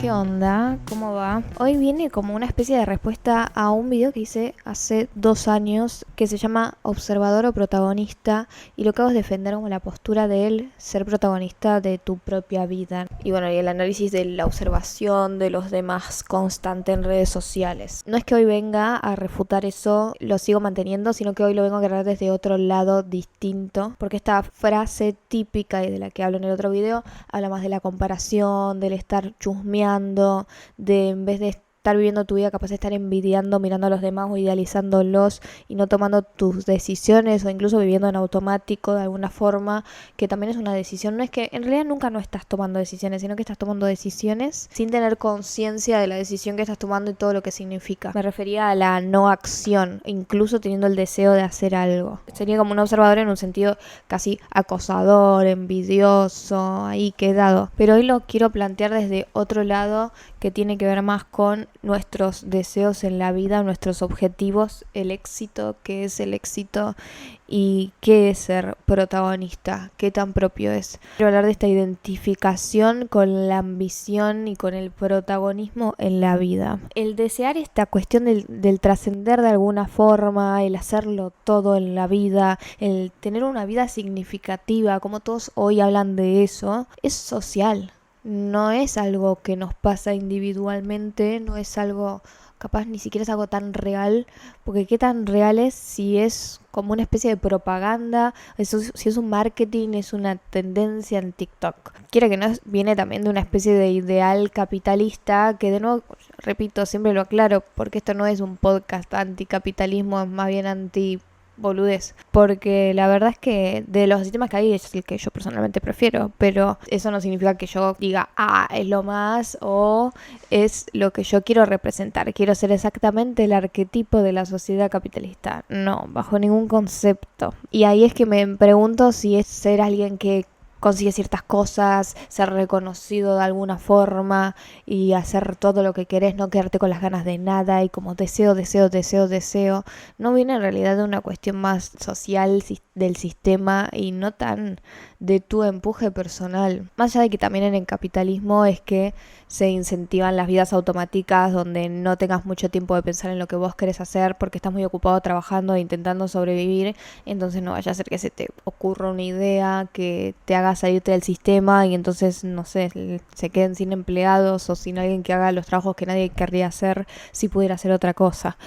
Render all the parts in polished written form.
¿Qué onda? ¿Cómo va? Hoy viene como una especie de respuesta a un video que hice hace 2 años que se llama Observador o Protagonista, y lo que hago es defender como la postura de él, ser protagonista de tu propia vida. Y bueno, y el análisis de la observación de los demás constante en redes sociales. No es que hoy venga a refutar eso, lo sigo manteniendo, sino que hoy lo vengo a agarrar desde otro lado distinto, porque esta frase típica y de la que hablo en el otro video habla más de la comparación, del estar chusmeando, de en vez de estar viviendo tu vida, capaz de estar envidiando, mirando a los demás o idealizándolos y no tomando tus decisiones, o incluso viviendo en automático de alguna forma, que también es una decisión. No es que en realidad nunca no estás tomando decisiones, sino que estás tomando decisiones sin tener conciencia de la decisión que estás tomando y todo lo que significa. Me refería a la no acción, incluso teniendo el deseo de hacer algo. Sería como un observador en un sentido casi acosador, envidioso, ahí quedado. Pero hoy lo quiero plantear desde otro lado, que tiene que ver más con nuestros deseos en la vida, nuestros objetivos, el éxito, qué es el éxito y qué es ser protagonista, qué tan propio es. Quiero hablar de esta identificación con la ambición y con el protagonismo en la vida. El desear esta cuestión del trascender de alguna forma, el hacerlo todo en la vida, el tener una vida significativa, como todos hoy hablan de eso, es social. No es algo que nos pasa individualmente, no es algo, capaz ni siquiera es algo tan real, porque qué tan real es si es como una especie de propaganda, si es un marketing, es una tendencia en TikTok. Quiera que no, viene también de una especie de ideal capitalista, que de nuevo, repito, siempre lo aclaro, porque esto no es un podcast anticapitalismo, es más bien boludez, porque la verdad es que de los sistemas que hay es el que yo personalmente prefiero, pero eso no significa que yo diga, es lo más o es lo que yo quiero representar, quiero ser exactamente el arquetipo de la sociedad capitalista, no, bajo ningún concepto. Y ahí es que me pregunto si es ser alguien que consigue ciertas cosas, ser reconocido de alguna forma y hacer todo lo que querés, no quedarte con las ganas de nada y como deseo, no viene en realidad de una cuestión más social del sistema y no tan de tu empuje personal. Más allá de que también en el capitalismo es que se incentivan las vidas automáticas donde no tengas mucho tiempo de pensar en lo que vos querés hacer porque estás muy ocupado trabajando e intentando sobrevivir, entonces no vaya a ser que se te ocurra una idea que te haga salirte del sistema y entonces, no sé, se queden sin empleados o sin alguien que haga los trabajos que nadie querría hacer si pudiera hacer otra cosa.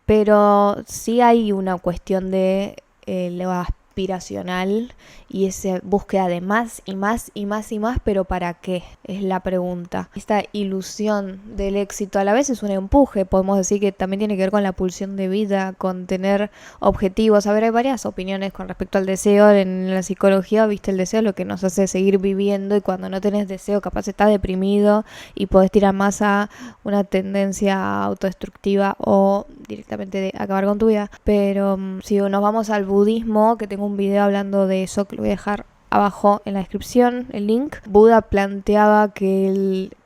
Pero sí hay una cuestión de lo aspiracional y esa búsqueda de más y más y más y más, pero ¿para qué? Es la pregunta. Esta ilusión del éxito a la vez es un empuje, podemos decir que también tiene que ver con la pulsión de vida, con tener objetivos. A ver, hay varias opiniones con respecto al deseo. En la psicología, viste, el deseo es lo que nos hace seguir viviendo, y cuando no tenés deseo, capaz estás deprimido y podés tirar más a una tendencia autodestructiva o directamente de acabar con tu vida. Pero si nos vamos al budismo, que tengo un video hablando de eso, que lo voy a dejar abajo en la descripción, el link. Buda planteaba que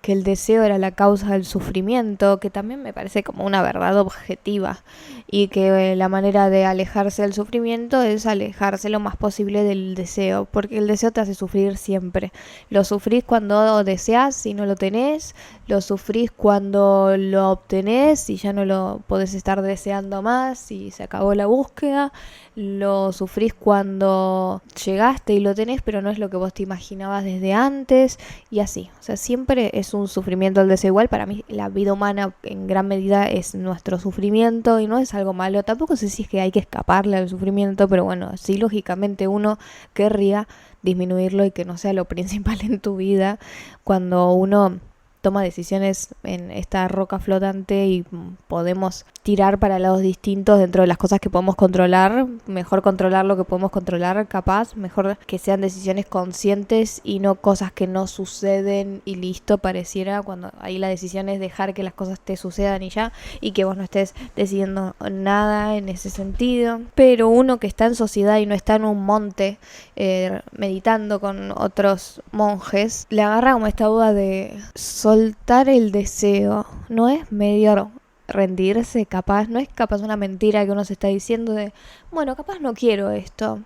el deseo era la causa del sufrimiento, que también me parece como una verdad objetiva, y que la manera de alejarse del sufrimiento es alejarse lo más posible del deseo, porque el deseo te hace sufrir siempre. Lo sufrís cuando deseas y no lo tenés, lo sufrís cuando lo obtenés y ya no lo podés estar deseando más y se acabó la búsqueda, lo sufrís cuando llegaste y lo tenés pero no es lo que vos te imaginabas desde antes, y así. O sea, siempre es un sufrimiento el deseo. Igual para mí la vida humana en gran medida es nuestro sufrimiento y no es algo malo. Tampoco sé si es que hay que escaparle al sufrimiento, pero bueno, sí, lógicamente uno querría disminuirlo y que no sea lo principal en tu vida cuando uno toma decisiones en esta roca flotante y podemos tirar para lados distintos dentro de las cosas que podemos controlar. Mejor controlar lo que podemos controlar, capaz. Mejor que sean decisiones conscientes y no cosas que no suceden y listo, pareciera, cuando ahí la decisión es dejar que las cosas te sucedan y ya, y que vos no estés decidiendo nada en ese sentido. Pero uno que está en sociedad y no está en un monte meditando con otros monjes, le agarra como esta duda de soltar el deseo. No es medio rendirse, capaz, no es capaz una mentira que uno se está diciendo de, bueno, capaz no quiero esto,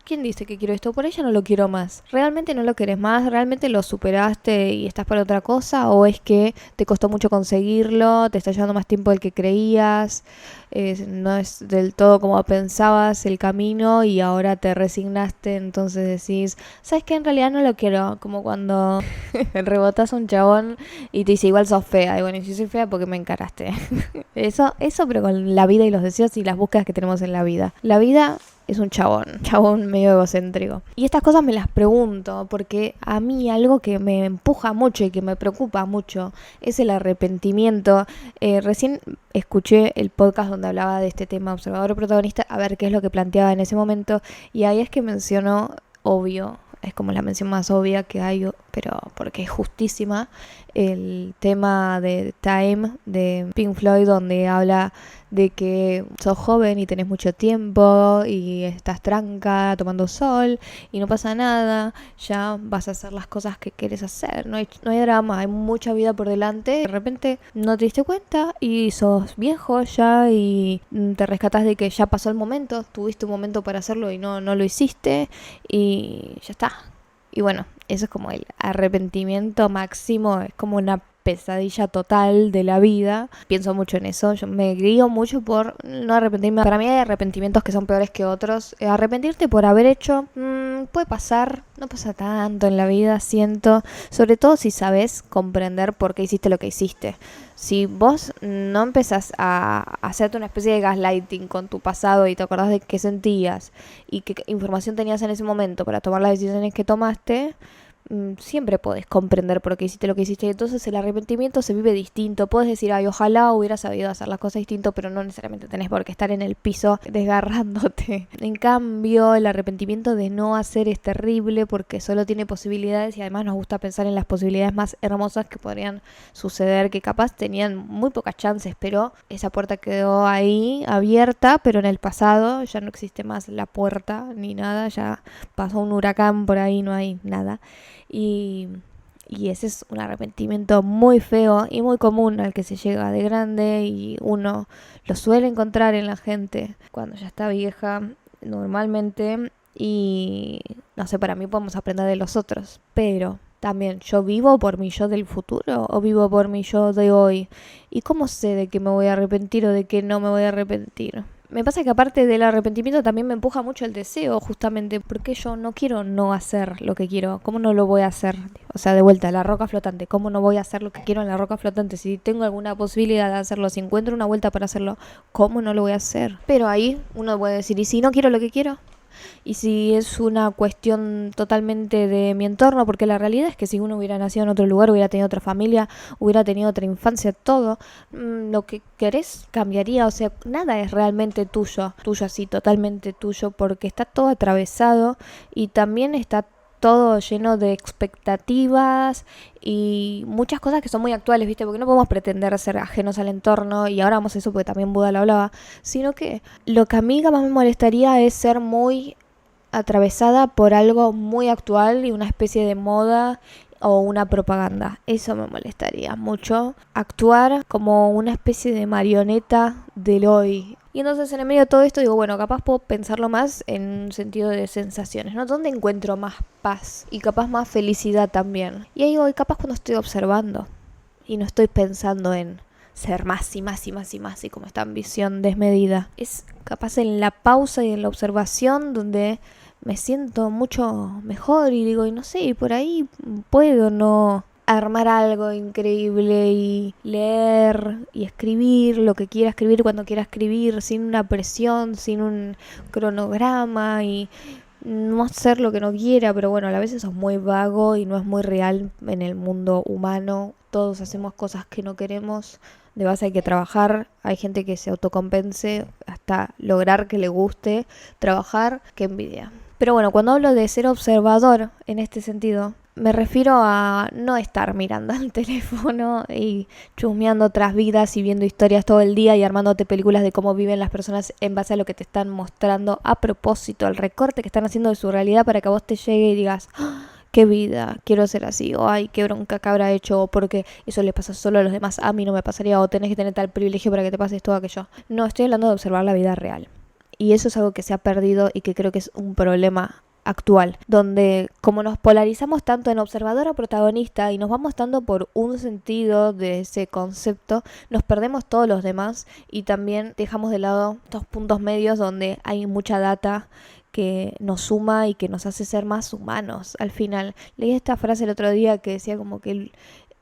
¿quién dice que quiero esto? Por ella no lo quiero más. ¿Realmente no lo querés más? ¿Realmente lo superaste y estás para otra cosa? ¿O es que te costó mucho conseguirlo? ¿Te está llevando más tiempo del que creías? No es del todo como pensabas el camino y ahora te resignaste, entonces decís, ¿sabes qué? En realidad no lo quiero. Como cuando rebotas a un chabón y te dice, igual sos fea. Y bueno, y si soy fea porque me encaraste. Eso, pero con la vida y los deseos y las búsquedas que tenemos en la vida. La vida es un chabón medio egocéntrico. Y estas cosas me las pregunto porque a mí algo que me empuja mucho y que me preocupa mucho es el arrepentimiento. Recién escuché el podcast donde hablaba de este tema observador o protagonista, a ver qué es lo que planteaba en ese momento, y ahí es que mencionó, obvio, es como la mención más obvia que hay, pero porque es justísima, el tema de Time de Pink Floyd, donde habla de que sos joven y tenés mucho tiempo y estás tranca tomando sol y no pasa nada, ya vas a hacer las cosas que quieres hacer, no hay drama, hay mucha vida por delante. De repente no te diste cuenta y sos viejo ya y te rescatás de que ya pasó el momento, tuviste un momento para hacerlo y no lo hiciste y ya está. Y bueno, eso es como el arrepentimiento máximo, es como una pesadilla total de la vida. Pienso mucho en eso, yo me guío mucho por no arrepentirme. Para mí hay arrepentimientos que son peores que otros. Arrepentirte por haber hecho, puede pasar, no pasa tanto en la vida, siento. Sobre todo si sabes comprender por qué hiciste lo que hiciste. Si vos no empezás a hacerte una especie de gaslighting con tu pasado y te acordás de qué sentías y qué información tenías en ese momento para tomar las decisiones que tomaste, siempre podés comprender por qué hiciste lo que hiciste. Y entonces el arrepentimiento se vive distinto. Podés decir, ay, ojalá hubiera sabido hacer las cosas distinto, pero no necesariamente tenés por qué estar en el piso desgarrándote. En cambio, el arrepentimiento de no hacer es terrible porque solo tiene posibilidades y además nos gusta pensar en las posibilidades más hermosas que podrían suceder, que capaz tenían muy pocas chances, pero esa puerta quedó ahí abierta, pero en el pasado ya no existe más la puerta ni nada, ya pasó un huracán por ahí, no hay nada. Y ese es un arrepentimiento muy feo y muy común al que se llega de grande y uno lo suele encontrar en la gente cuando ya está vieja normalmente. Y no sé, para mí podemos aprender de los otros, pero también, ¿yo vivo por mi yo del futuro o vivo por mi yo de hoy? ¿Y cómo sé de qué me voy a arrepentir o de qué no me voy a arrepentir? Me pasa que aparte del arrepentimiento también me empuja mucho el deseo, justamente porque yo no quiero no hacer lo que quiero. ¿Cómo no lo voy a hacer? O sea, de vuelta, la roca flotante. ¿Cómo no voy a hacer lo que quiero en la roca flotante? Si tengo alguna posibilidad de hacerlo, si encuentro una vuelta para hacerlo, ¿cómo no lo voy a hacer? Pero ahí uno puede decir, ¿y si no quiero lo que quiero? Y si es una cuestión totalmente de mi entorno, porque la realidad es que si uno hubiera nacido en otro lugar, hubiera tenido otra familia, hubiera tenido otra infancia, todo, lo que querés cambiaría. O sea, nada es realmente tuyo así, totalmente tuyo, porque está todo atravesado y también está todo lleno de expectativas y muchas cosas que son muy actuales, ¿viste? Porque no podemos pretender ser ajenos al entorno, y ahora vamos a eso porque también Buda lo hablaba, sino que lo que a mí más me molestaría es ser muy atravesada por algo muy actual y una especie de moda o una propaganda. Eso me molestaría mucho. Actuar como una especie de marioneta del hoy. Y entonces en el medio de todo esto digo, bueno, capaz puedo pensarlo más en un sentido de sensaciones, ¿no? ¿Dónde encuentro más paz? Y capaz más felicidad también. Y ahí digo, y capaz cuando estoy observando y no estoy pensando en ser más y más y más y más y como esta ambición desmedida. Es capaz en la pausa y en la observación donde me siento mucho mejor y digo, y no sé, y por ahí puedo no armar algo increíble y leer y escribir lo que quiera escribir cuando quiera escribir, sin una presión, sin un cronograma y no hacer lo que no quiera. Pero bueno, a veces eso es muy vago y no es muy real en el mundo humano. Todos hacemos cosas que no queremos, de base hay que trabajar, hay gente que se autocompense hasta lograr que le guste trabajar, qué envidia. Pero bueno, cuando hablo de ser observador en este sentido, me refiero a no estar mirando al teléfono y chusmeando otras vidas y viendo historias todo el día y armándote películas de cómo viven las personas en base a lo que te están mostrando a propósito, el recorte que están haciendo de su realidad para que a vos te llegue y digas, ¡ah, qué vida, quiero ser así! O ay, qué bronca que habrá hecho, o porque eso le pasa solo a los demás, a mí no me pasaría, o tenés que tener tal privilegio para que te pase esto o aquello. No, estoy hablando de observar la vida real. Y eso es algo que se ha perdido y que creo que es un problema actual, donde como nos polarizamos tanto en observador o protagonista y nos vamos dando por un sentido de ese concepto, nos perdemos todos los demás y también dejamos de lado estos puntos medios donde hay mucha data que nos suma y que nos hace ser más humanos. Al final, leí esta frase el otro día que decía como que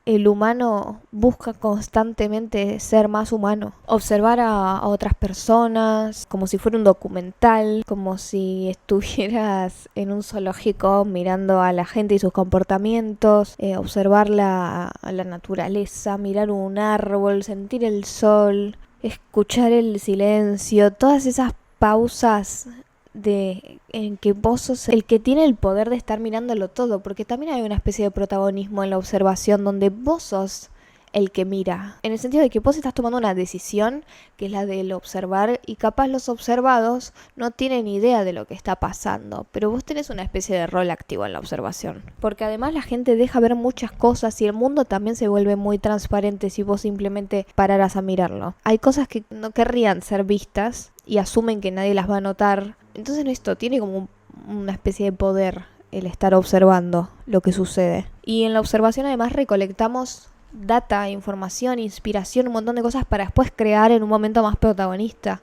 el humano busca constantemente ser más humano, observar a otras personas como si fuera un documental, como si estuvieras en un zoológico mirando a la gente y sus comportamientos, observar la naturaleza, mirar un árbol, sentir el sol, escuchar el silencio, todas esas pausas en que vos sos el que tiene el poder de estar mirándolo todo, porque también hay una especie de protagonismo en la observación donde vos sos el que mira, en el sentido de que vos estás tomando una decisión que es la del observar y capaz los observados no tienen idea de lo que está pasando, pero vos tenés una especie de rol activo en la observación, porque además la gente deja ver muchas cosas y el mundo también se vuelve muy transparente si vos simplemente pararas a mirarlo. Hay cosas que no querrían ser vistas y asumen que nadie las va a notar, entonces esto tiene como una especie de poder el estar observando lo que sucede. Y en la observación además recolectamos data, información, inspiración, un montón de cosas para después crear en un momento más protagonista.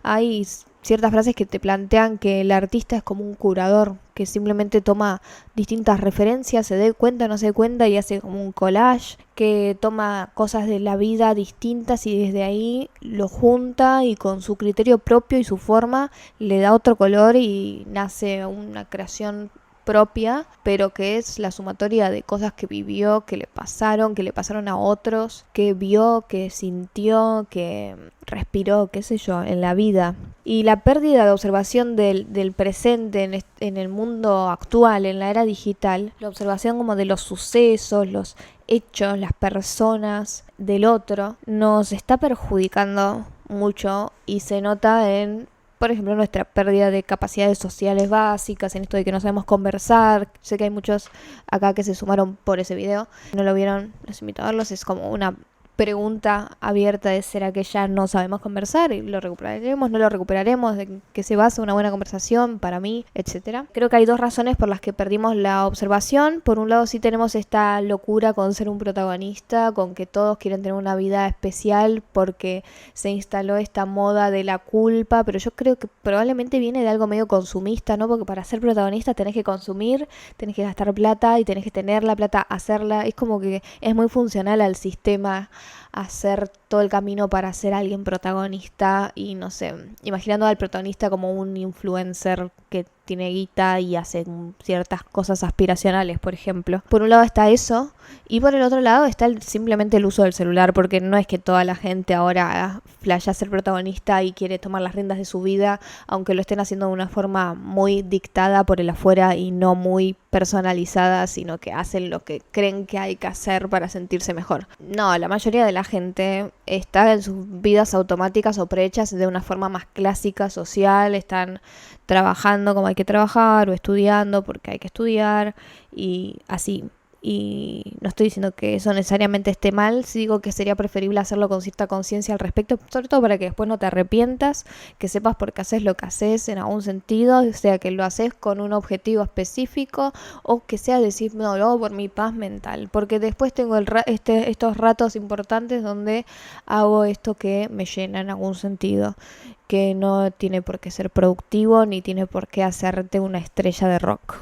Hay ciertas frases que te plantean que el artista es como un curador, que simplemente toma distintas referencias, se dé cuenta o no se dé cuenta y hace como un collage, que toma cosas de la vida distintas y desde ahí lo junta y con su criterio propio y su forma le da otro color y nace una creación propia, pero que es la sumatoria de cosas que vivió, que le pasaron a otros, que vio, que sintió, que respiró, qué sé yo, en la vida. Y la pérdida de observación del presente en el mundo actual, en la era digital, la observación como de los sucesos, los hechos, las personas del otro, nos está perjudicando mucho y se nota en, por ejemplo, nuestra pérdida de capacidades sociales básicas, en esto de que no sabemos conversar. Sé que hay muchos acá que se sumaron por ese video. No lo vieron, los invito a verlos. Es como una pregunta abierta de ¿será que ya no sabemos conversar? Y lo recuperaremos, no lo recuperaremos, de que se basa una buena conversación para mí, etcétera. Creo que hay dos razones por las que perdimos la observación. Por un lado sí tenemos esta locura con ser un protagonista, con que todos quieren tener una vida especial porque se instaló esta moda de la culpa, pero yo creo que probablemente viene de algo medio consumista, ¿no? Porque para ser protagonista tenés que consumir, tenés que gastar plata y tenés que tener la plata, hacerla. Es como que es muy funcional al sistema hacer todo el camino para ser alguien protagonista y no sé, imaginando al protagonista como un influencer que tiene guita y hace ciertas cosas aspiracionales, por ejemplo. Por un lado está eso y por el otro lado está simplemente el uso del celular, porque no es que toda la gente ahora flashea ser protagonista y quiere tomar las riendas de su vida, aunque lo estén haciendo de una forma muy dictada por el afuera y no muy personalizada, sino que hacen lo que creen que hay que hacer para sentirse mejor. No, la mayoría de la gente está en sus vidas automáticas o prehechas de una forma más clásica, social, están trabajando como hay que trabajar o estudiando porque hay que estudiar y así. Y no estoy diciendo que eso necesariamente esté mal, sí digo que sería preferible hacerlo con cierta conciencia al respecto, sobre todo para que después no te arrepientas, que sepas por qué haces lo que haces en algún sentido, o sea, que lo haces con un objetivo específico o que sea decir, no, lo hago por mi paz mental, porque después tengo estos ratos importantes donde hago esto que me llena en algún sentido, que no tiene por qué ser productivo ni tiene por qué hacerte una estrella de rock.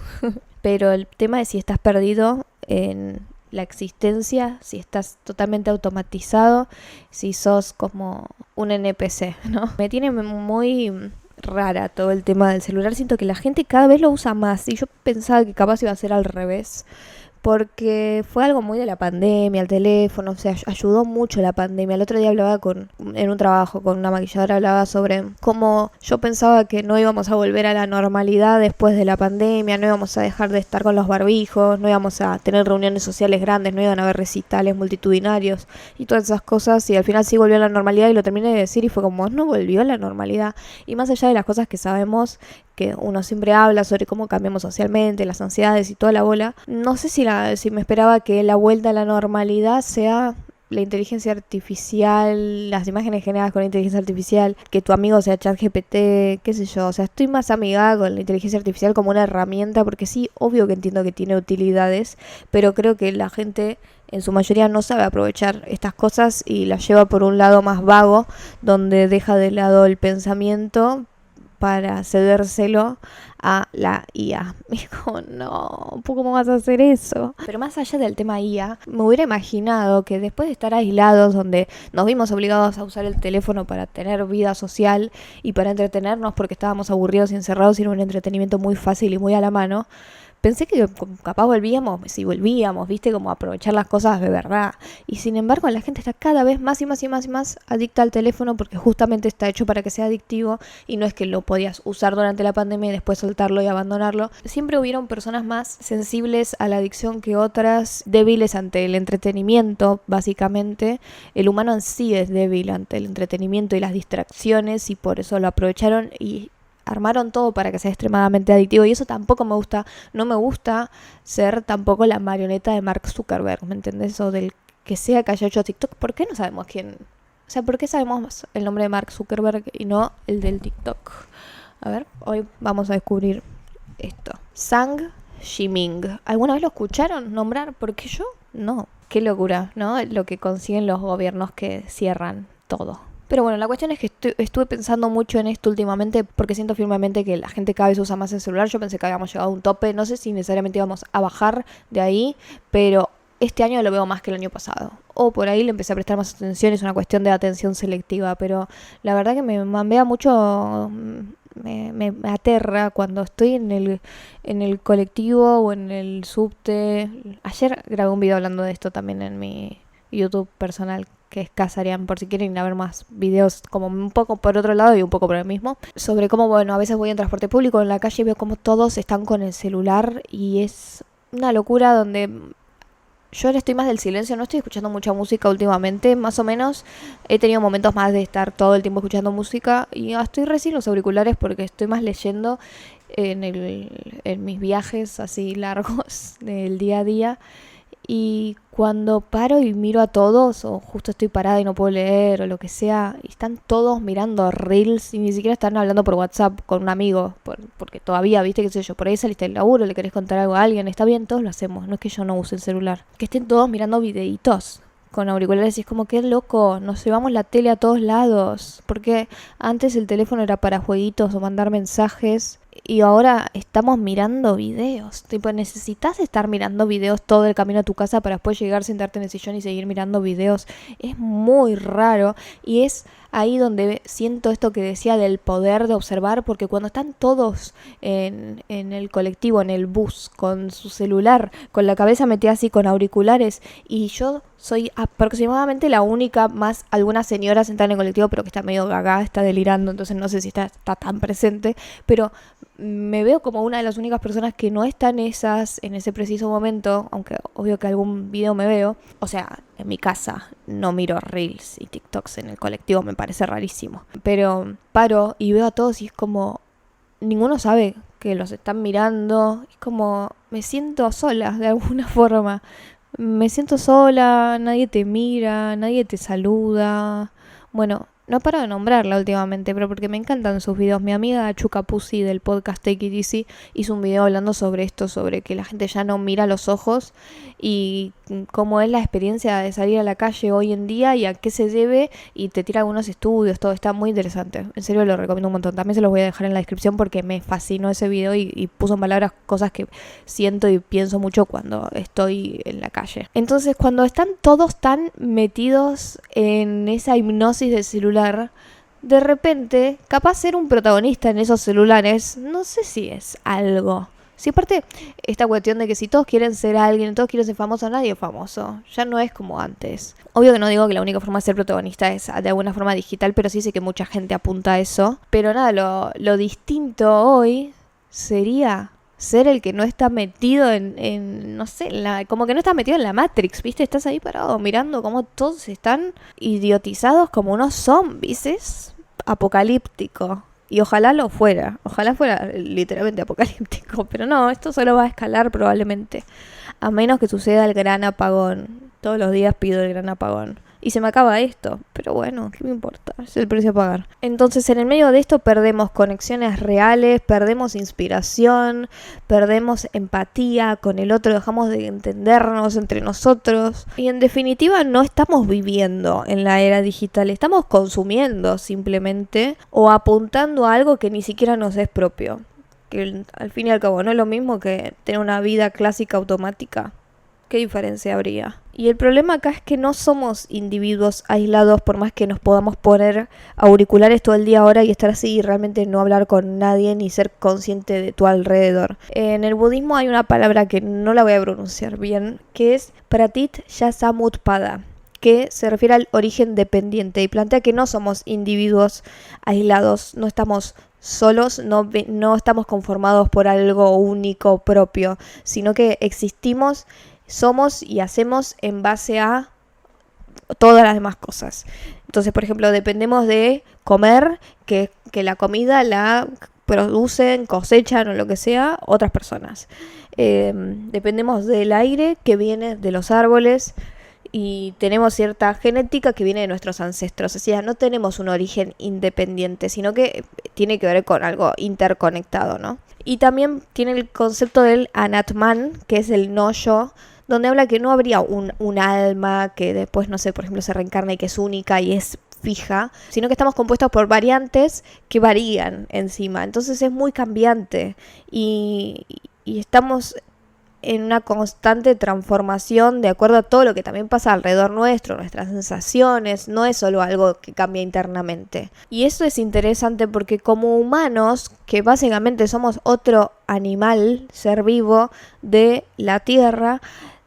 Pero el tema es si estás perdido en la existencia, si estás totalmente automatizado, si sos como un NPC, ¿no? Me tiene muy rara todo el tema del celular. Siento que la gente cada vez lo usa más y yo pensaba que capaz iba a ser al revés. Porque fue algo muy de la pandemia, el teléfono, o sea, ayudó mucho la pandemia. El otro día hablaba en un trabajo con una maquilladora, hablaba sobre cómo yo pensaba que no íbamos a volver a la normalidad después de la pandemia, no íbamos a dejar de estar con los barbijos, no íbamos a tener reuniones sociales grandes, no iban a haber recitales multitudinarios y todas esas cosas, y al final sí volvió a la normalidad y lo terminé de decir y fue como, no volvió a la normalidad. Y más allá de las cosas que sabemos, que uno siempre habla sobre cómo cambiamos socialmente, las ansiedades y toda la bola, no sé si me esperaba que la vuelta a la normalidad sea la inteligencia artificial, las imágenes generadas con la inteligencia artificial, que tu amigo sea ChatGPT, qué sé yo. O sea, estoy más amigada con la inteligencia artificial como una herramienta, porque sí, obvio que entiendo que tiene utilidades, pero creo que la gente en su mayoría no sabe aprovechar estas cosas y las lleva por un lado más vago, donde deja de lado el pensamiento para cedérselo a la IA. Me dijo, no, ¿cómo vas a hacer eso? Pero más allá del tema IA, me hubiera imaginado que después de estar aislados, donde nos vimos obligados a usar el teléfono para tener vida social y para entretenernos porque estábamos aburridos y encerrados y era un entretenimiento muy fácil y muy a la mano, pensé que capaz volvíamos, viste, como a aprovechar las cosas de verdad. Y sin embargo, la gente está cada vez más y más y más y más adicta al teléfono porque justamente está hecho para que sea adictivo y no es que lo podías usar durante la pandemia y después soltarlo y abandonarlo. Siempre hubieron personas más sensibles a la adicción que otras, débiles ante el entretenimiento, básicamente. El humano en sí es débil ante el entretenimiento y las distracciones y por eso lo aprovecharon y armaron todo para que sea extremadamente adictivo y eso tampoco me gusta. No me gusta ser tampoco la marioneta de Mark Zuckerberg, ¿me entendés? O del que sea que haya hecho TikTok. ¿Por qué no sabemos quién? O sea, ¿por qué sabemos el nombre de Mark Zuckerberg y no el del TikTok? A ver, hoy vamos a descubrir esto. Zhang Yiming. ¿Alguna vez lo escucharon nombrar? Porque yo no. Qué locura, ¿no? Lo que consiguen los gobiernos que cierran todo. Pero bueno, la cuestión es que estuve pensando mucho en esto últimamente porque siento firmemente que la gente cada vez usa más el celular. Yo pensé que habíamos llegado a un tope, no sé si necesariamente íbamos a bajar de ahí, pero este año lo veo más que el año pasado. O por ahí le empecé a prestar más atención, es una cuestión de atención selectiva, pero la verdad que me mambea mucho, me aterra cuando estoy en el colectivo o en el subte. Ayer grabé un video hablando de esto también en mi YouTube personal, que es Casarian, por si quieren ir a ver más videos como un poco por otro lado y un poco por el mismo, sobre cómo, bueno, a veces voy en transporte público en la calle y veo como todos están con el celular y es una locura donde yo ahora estoy más del silencio, no estoy escuchando mucha música últimamente, más o menos he tenido momentos más de estar todo el tiempo escuchando música y estoy recién los auriculares porque estoy más leyendo en mis viajes así largos del día a día. Y cuando paro y miro a todos, o justo estoy parada y no puedo leer, o lo que sea, y están todos mirando reels y ni siquiera están hablando por WhatsApp con un amigo, porque todavía, viste, qué sé yo, por ahí saliste del laburo, le querés contar algo a alguien, está bien, todos lo hacemos, no es que yo no use el celular. Que estén todos mirando videitos con auriculares y es como que loco, nos llevamos la tele a todos lados, porque antes el teléfono era para jueguitos o mandar mensajes y ahora estamos mirando videos. Tipo, necesitas estar mirando videos todo el camino a tu casa para después llegar, sentarte en el sillón y seguir mirando videos. Es muy raro y es ahí donde siento esto que decía del poder de observar, porque cuando están todos en el colectivo, en el bus, con su celular, con la cabeza metida así, con auriculares, y yo soy aproximadamente la única, más alguna señora sentada en el colectivo, pero que está medio gaga, está delirando, entonces no sé si está tan presente, pero me veo como una de las únicas personas que no están en ese preciso momento, aunque obvio que algún video me veo. O sea, en mi casa no miro reels y TikToks en el colectivo, me parece rarísimo. Pero paro y veo a todos y es como, ninguno sabe que los están mirando. Es como, me siento sola de alguna forma. Me siento sola, nadie te mira, nadie te saluda. Bueno, no paro de nombrarla últimamente, pero porque me encantan sus videos. Mi amiga Chuca Pussy del podcast Take It Easy hizo un video hablando sobre esto, sobre que la gente ya no mira a los ojos y cómo es la experiencia de salir a la calle hoy en día y a qué se debe, y te tira algunos estudios, todo está muy interesante. En serio lo recomiendo un montón. También se los voy a dejar en la descripción porque me fascinó ese video y puso en palabras cosas que siento y pienso mucho cuando estoy en la calle. Entonces, cuando están todos tan metidos en esa hipnosis del celular, de repente, capaz ser un protagonista en esos celulares, no sé si es algo. Si aparte, esta cuestión de que si todos quieren ser alguien, todos quieren ser famosos, nadie es famoso. Ya no es como antes. Obvio que no digo que la única forma de ser protagonista es de alguna forma digital, pero sí sé que mucha gente apunta a eso. Pero nada, lo distinto hoy sería ser el que no está metido en no sé, como que no está metido en la Matrix, ¿viste? Estás ahí parado mirando cómo todos están idiotizados como unos zombies. Es apocalíptico. Y ojalá fuera literalmente apocalíptico, pero no, esto solo va a escalar probablemente, a menos que suceda el gran apagón. Todos los días pido el gran apagón. Y se me acaba esto. Pero bueno, ¿qué me importa? Es el precio a pagar. Entonces, en el medio de esto perdemos conexiones reales, perdemos inspiración, perdemos empatía con el otro, dejamos de entendernos entre nosotros. Y en definitiva, no estamos viviendo en la era digital. Estamos consumiendo simplemente o apuntando a algo que ni siquiera nos es propio. Que al fin y al cabo no es lo mismo que tener una vida clásica automática. ¿Qué diferencia habría? Y el problema acá es que no somos individuos aislados, por más que nos podamos poner auriculares todo el día ahora y estar así y realmente no hablar con nadie ni ser consciente de tu alrededor. En el budismo hay una palabra que no la voy a pronunciar bien, que es Pratityasamutpada, que se refiere al origen dependiente y plantea que no somos individuos aislados, no estamos solos, no estamos conformados por algo único propio, sino que existimos, somos y hacemos en base a todas las demás cosas. Entonces, por ejemplo, dependemos de comer, que la comida la producen, cosechan o lo que sea otras personas. Dependemos del aire que viene de los árboles y tenemos cierta genética que viene de nuestros ancestros. O sea, no tenemos un origen independiente, sino que tiene que ver con algo interconectado, ¿no? Y también tiene el concepto del Anatman, que es el no-yo, donde habla que no habría un alma que después, no sé, por ejemplo, se reencarna y que es única y es fija, sino que estamos compuestos por variantes que varían encima. Entonces es muy cambiante y estamos en una constante transformación de acuerdo a todo lo que también pasa alrededor nuestro, nuestras sensaciones, no es solo algo que cambia internamente. Y eso es interesante porque como humanos, que básicamente somos otro animal, ser vivo de la Tierra,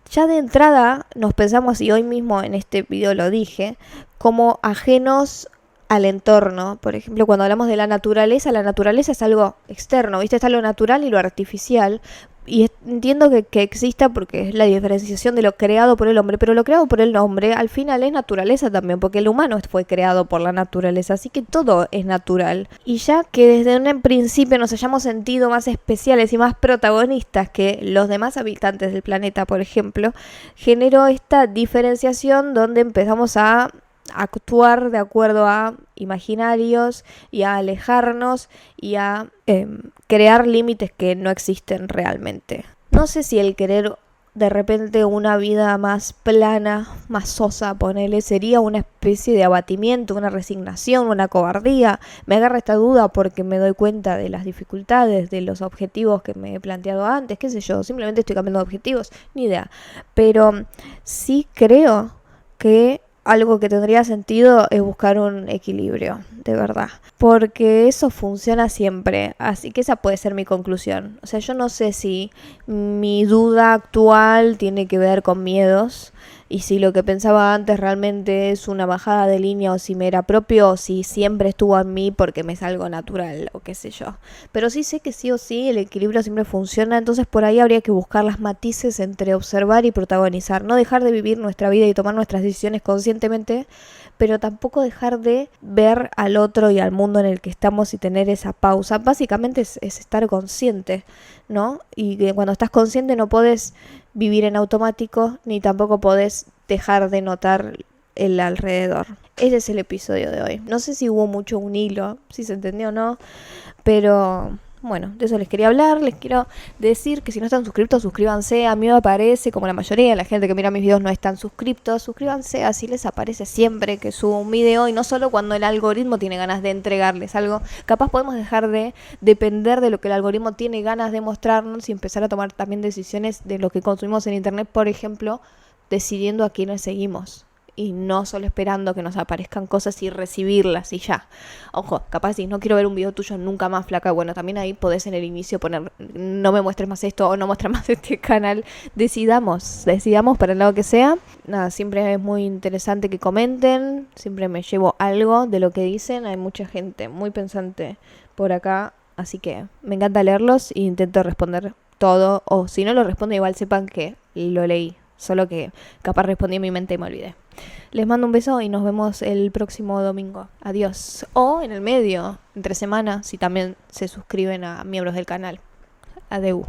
ya de entrada nos pensamos, y hoy mismo en este video lo dije, como ajenos al entorno. Por ejemplo, cuando hablamos de la naturaleza es algo externo, ¿viste? Está lo natural y lo artificial. Y entiendo que exista porque es la diferenciación de lo creado por el hombre, pero lo creado por el hombre al final es naturaleza también, porque el humano fue creado por la naturaleza, así que todo es natural. Y ya que desde un principio nos hayamos sentido más especiales y más protagonistas que los demás habitantes del planeta, por ejemplo, generó esta diferenciación donde empezamos a actuar de acuerdo a imaginarios y a alejarnos y a crear límites que no existen realmente. No sé si el querer de repente una vida más plana, más sosa, ponele, sería una especie de abatimiento, una resignación, una cobardía. Me agarra esta duda porque me doy cuenta de las dificultades, de los objetivos que me he planteado antes, qué sé yo, simplemente estoy cambiando de objetivos, ni idea. Pero sí creo que algo que tendría sentido es buscar un equilibrio, de verdad. Porque eso funciona siempre. Así que esa puede ser mi conclusión. O sea, yo no sé si mi duda actual tiene que ver con miedos. Y si lo que pensaba antes realmente es una bajada de línea o si me era propio o si siempre estuvo en mí porque me es algo natural o qué sé yo. Pero sí sé que sí o sí el equilibrio siempre funciona, entonces por ahí habría que buscar las matices entre observar y protagonizar. No dejar de vivir nuestra vida y tomar nuestras decisiones conscientemente, pero tampoco dejar de ver al otro y al mundo en el que estamos y tener esa pausa. Básicamente es estar consciente, ¿no? Y que cuando estás consciente no podés vivir en automático, ni tampoco podés dejar de notar el alrededor. Ese es el episodio de hoy. No sé si hubo mucho un hilo, si se entendió o no, pero bueno, de eso les quería hablar. Les quiero decir que si no están suscriptos, suscríbanse. A mí me aparece, como la mayoría de la gente que mira mis videos no están suscriptos, suscríbanse, así les aparece siempre que subo un video, y no solo cuando el algoritmo tiene ganas de entregarles algo. Capaz podemos dejar de depender de lo que el algoritmo tiene ganas de mostrarnos y empezar a tomar también decisiones de lo que consumimos en internet, por ejemplo, decidiendo a quiénes seguimos. Y no solo esperando que nos aparezcan cosas y recibirlas y ya. Ojo, capaz si no quiero ver un video tuyo nunca más, flaca. Bueno, también ahí podés en el inicio poner no me muestres más esto o no muestres más este canal. Decidamos para el lado que sea. Nada, siempre es muy interesante que comenten. Siempre me llevo algo de lo que dicen. Hay mucha gente muy pensante por acá. Así que me encanta leerlos e intento responder todo. O si no lo respondo, igual sepan que lo leí. Solo que capaz respondí en mi mente y me olvidé. Les mando un beso y nos vemos el próximo domingo. Adiós. O en el medio, entre semana, si también se suscriben a miembros del canal. Adeu.